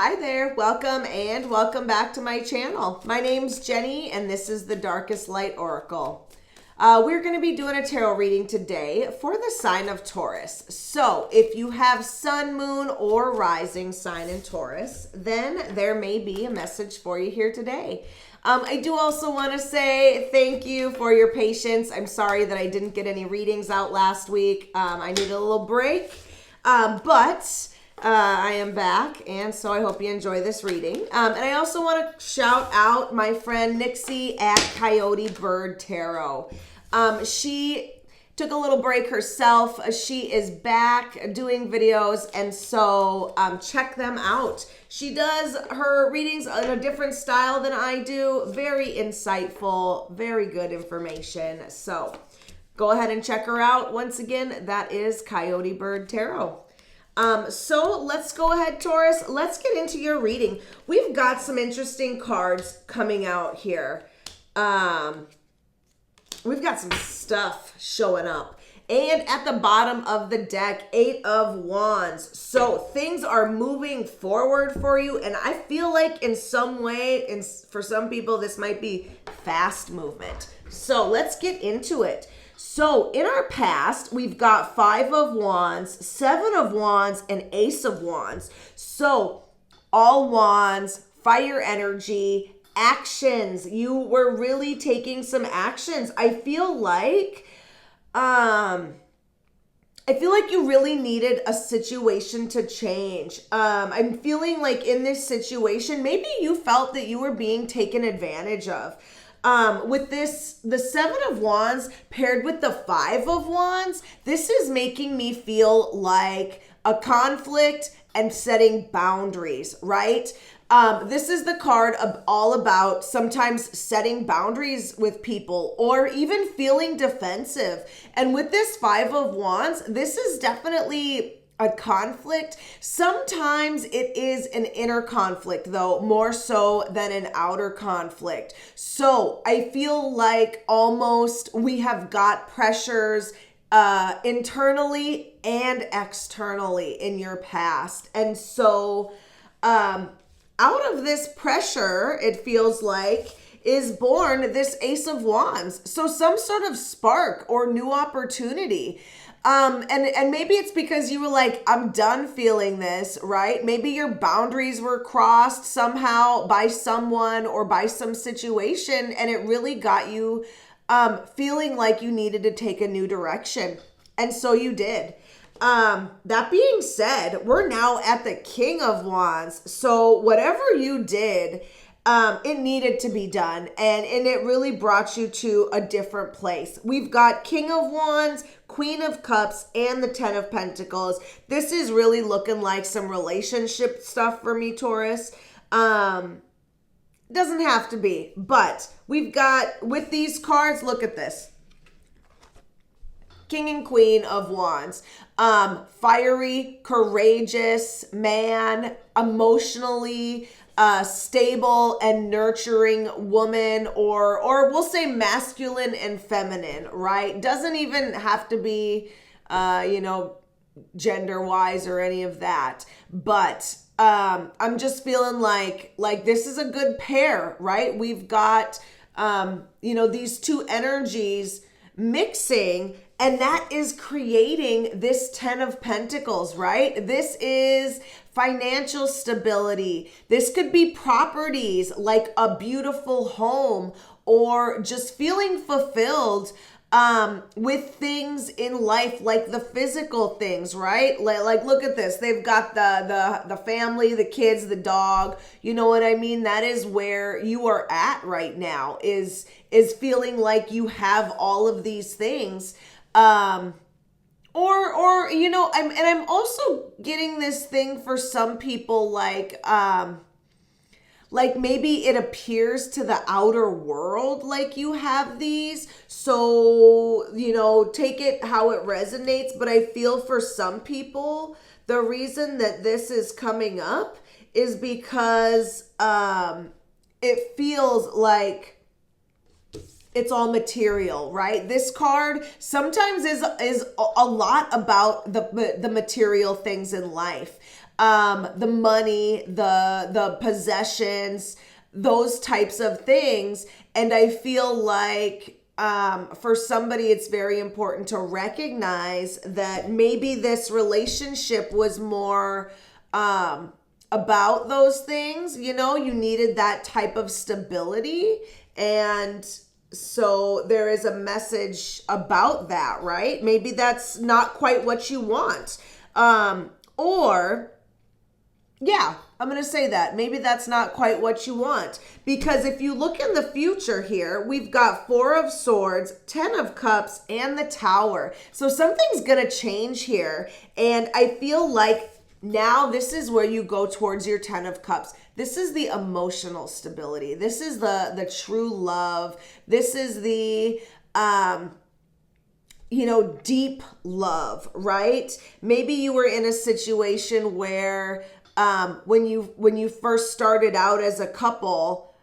Hi there, welcome back to my channel. My name's Jenny and this is the Darkest Light Oracle. We're going to be doing a tarot reading today for the sign of Taurus. So if you have sun, moon, or rising sign in Taurus, then there may be a message for you here today. I do also want to say thank you for your patience. I'm sorry that I didn't get any readings out last week. I needed a little break, but I am back, and so I hope you enjoy this reading. And I also want to shout out my friend Nixie at Coyote Bird Tarot. She took a little break herself. She is back doing videos, and so check them out. She does her readings in a different style than I do. Very insightful, very good information. So go ahead and check her out. Once again, that is Coyote Bird Tarot. So let's go ahead, Taurus. Let's get into your reading. We've got some interesting cards coming out here. We've got some stuff showing up. And at the bottom of the deck, 8 of Wands. So things are moving forward for you. And I feel like in some way, for some people, this might be fast movement. So let's get into it. So in our past, we've got 5 of Wands, 7 of Wands, and Ace of Wands. So all Wands, fire energy, actions. You were really taking some actions. I feel like you really needed a situation to change. I'm feeling like in this situation, maybe you felt that you were being taken advantage of. With this, the 7 of Wands paired with the 5 of Wands, this is making me feel like a conflict and setting boundaries, right? This is the card all about sometimes setting boundaries with people or even feeling defensive. And with this 5 of Wands, this is definitely a conflict. Sometimes it is an inner conflict, though, more so than an outer conflict. So I feel like almost we have got pressures internally and externally in your past. And so out of this pressure, it feels like, is born this Ace of Wands. So some sort of spark or new opportunity. And maybe it's because you were like, I'm done feeling this, right? Maybe your boundaries were crossed somehow by someone or by some situation, and it really got you feeling like you needed to take a new direction. And so you did. That being said, we're now at the King of Wands. So whatever you did, it needed to be done, and it really brought you to a different place. We've got King of Wands, Queen of Cups, and the 10 of Pentacles. This is really looking like some relationship stuff for me, Taurus. Doesn't have to be, but we've got, with these cards, look at this. King and Queen of Wands. Fiery, courageous man, emotionally stable and nurturing woman, or we'll say masculine and feminine, right? Doesn't even have to be, gender wise or any of that. But I'm just feeling like this is a good pair, right? We've got, these two energies mixing, and that is creating this 10 of Pentacles, right? This is financial stability. This could be properties like a beautiful home, or just feeling fulfilled with things in life, like the physical things, right? Like look at this. They've got the family, the kids, the dog. You know what I mean? That is where you are at right now, is feeling like you have all of these things. I'm also getting this thing for some people, like maybe it appears to the outer world like you have these. So, take it how it resonates. But I feel for some people, the reason that this is coming up is because it feels like it's all material, right? This card sometimes is a lot about the material things in life. the money, the possessions, those types of things. And I feel like for somebody, it's very important to recognize that maybe this relationship was more about those things. You know, you needed that type of stability. And so there is a message about that, right? Maybe that's not quite what you want. Yeah, I'm going to say that. Maybe that's not quite what you want. Because if you look in the future here, we've got 4 of Swords, 10 of Cups, and the Tower. So something's going to change here. And I feel like now this is where you go towards your 10 of Cups. This is the emotional stability. This is the true love. This is the deep love, right? Maybe you were in a situation where when you first started out as a couple,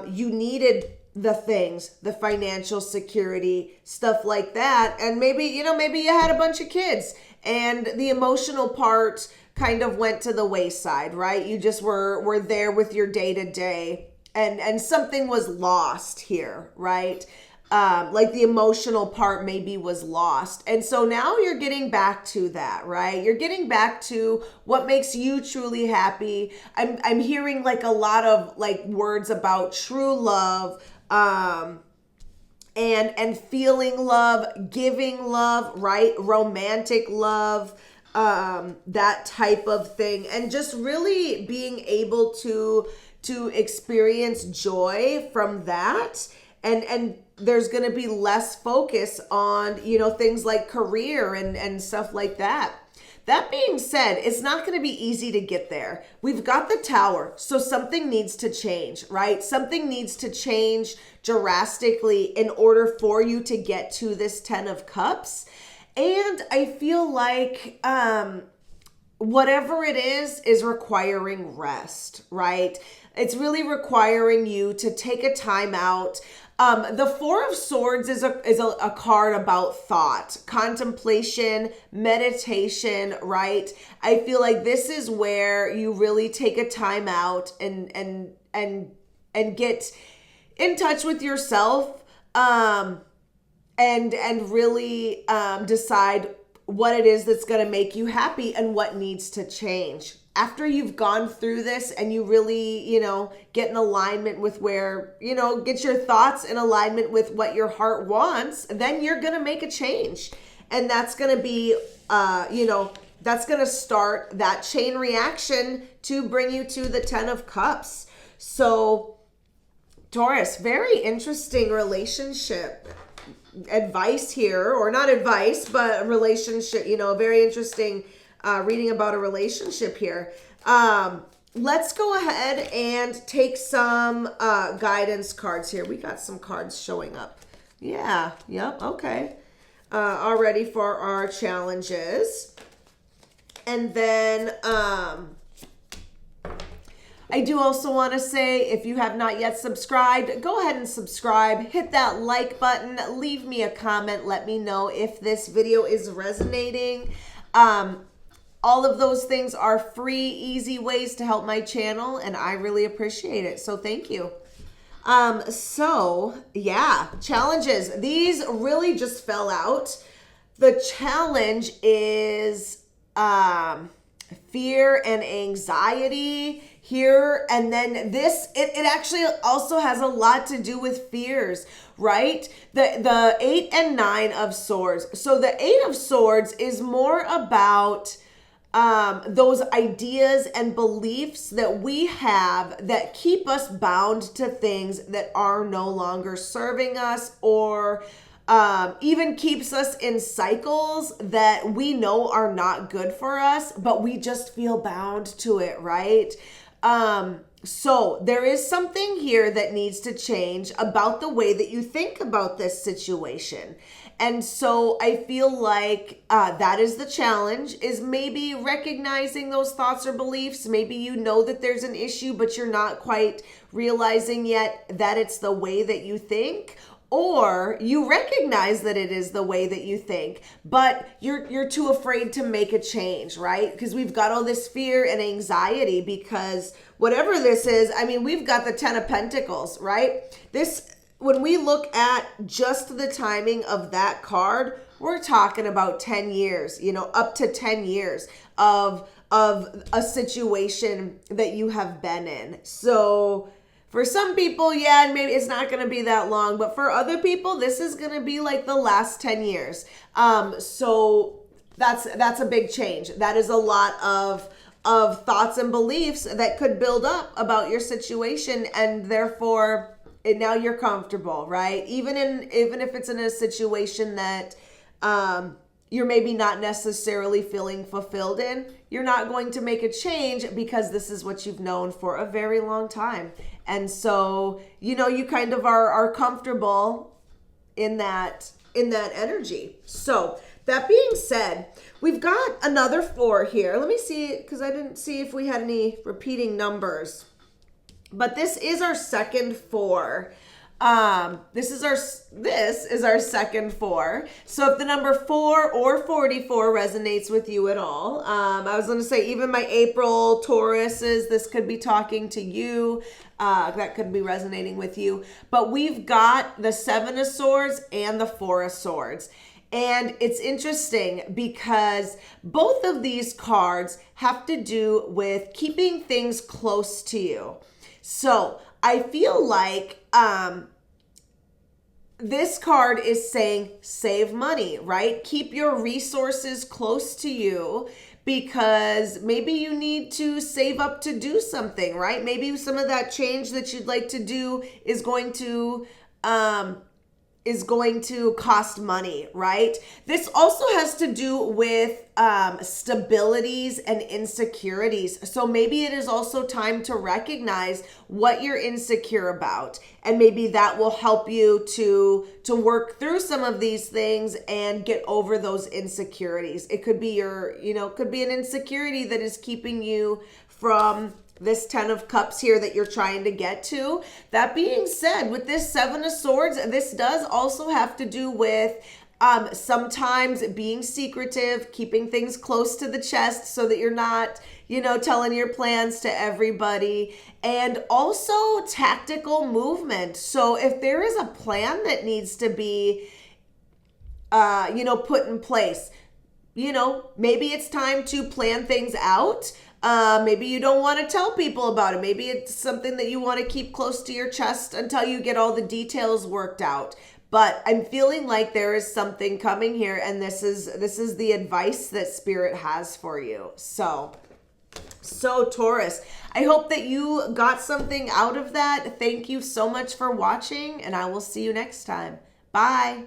you needed the things, the financial security, stuff like that. And maybe you had a bunch of kids and the emotional part kind of went to the wayside, right? You just were there with your day to day and something was lost here, right? Like the emotional part maybe was lost. And so now you're getting back to that, right? You're getting back to what makes you truly happy. I'm hearing like a lot of like words about true love, and feeling love, giving love, right? Romantic love, that type of thing. And just really being able to experience joy from that. And there's going to be less focus on, things like career and stuff like that. That being said, it's not going to be easy to get there. We've got the Tower, so something needs to change, right? Something needs to change drastically in order for you to get to this 10 of Cups. And I feel like whatever it is requiring rest, right? It's really requiring you to take a time out. The 4 of Swords is a card about thought, contemplation, meditation, right? I feel like this is where you really take a time out and get in touch with yourself, and really decide what it is that's going to make you happy and what needs to change. After you've gone through this and you really, get in alignment with where, get your thoughts in alignment with what your heart wants, then you're going to make a change. And that's going to be, that's going to start that chain reaction to bring you to the 10 of Cups. So Taurus, very interesting relationship advice here, or not advice, but a relationship, very interesting reading about a relationship here. Let's go ahead and take some guidance cards here. We got some cards showing up. Yeah, yep, okay. Already for our challenges. And then I do also want to say, if you have not yet subscribed, go ahead and subscribe. Hit that like button. Leave me a comment. Let me know if this video is resonating. All of those things are free, easy ways to help my channel, and I really appreciate it. So thank you. So yeah, challenges. These really just fell out. The challenge is fear and anxiety here. And then this, it actually also has a lot to do with fears, right? The 8 and 9 of Swords. So the 8 of Swords is more about those ideas and beliefs that we have that keep us bound to things that are no longer serving us, or even keeps us in cycles that we know are not good for us, but we just feel bound to it, right? So there is something here that needs to change about the way that you think about this situation. And so I feel like that is the challenge, is maybe recognizing those thoughts or beliefs. Maybe you know that there's an issue, but you're not quite realizing yet that it's the way that you think. or you recognize that it is the way that you think, but you're too afraid to make a change, right? Because we've got all this fear and anxiety because whatever this is, I mean, we've got the 10 of Pentacles, right? When we look at just the timing of that card, we're talking about 10 years, up to 10 years of a situation that you have been in. So for some people, yeah, maybe it's not going to be that long, but for other people, this is going to be like the last 10 years. So that's a big change. That is a lot of thoughts and beliefs that could build up about your situation, and therefore now you're comfortable, right? Even if it's in a situation that you're maybe not necessarily feeling fulfilled in, you're not going to make a change because this is what you've known for a very long time. And so, you kind of are comfortable in that energy. So that being said, we've got another 4 here. Let me see, because I didn't see if we had any repeating numbers. But this is our second 4. This is our second 4. So if the number 4 or 44 resonates with you at all, I was going to say even my April Tauruses, this could be talking to you. That could be resonating with you. But we've got the 7 of Swords and the 4 of Swords. And it's interesting because both of these cards have to do with keeping things close to you. So I feel like this card is saying save money, right? Keep your resources close to you because maybe you need to save up to do something, right? Maybe some of that change that you'd like to do is going to cost money, right? This also has to do with stabilities and insecurities. So maybe it is also time to recognize what you're insecure about. And maybe that will help you to work through some of these things and get over those insecurities. It could be could be an insecurity that is keeping you from this 10 of Cups here that you're trying to get to. That being said, with this 7 of Swords, this does also have to do with sometimes being secretive, keeping things close to the chest so that you're not, telling your plans to everybody, and also tactical movement. So if there is a plan that needs to be, put in place, maybe it's time to plan things out. Maybe you don't want to tell people about it. Maybe it's something that you want to keep close to your chest until you get all the details worked out. But I'm feeling like there is something coming here, and this is the advice that Spirit has for you. So Taurus, I hope that you got something out of that. Thank you so much for watching, and I will see you next time. Bye.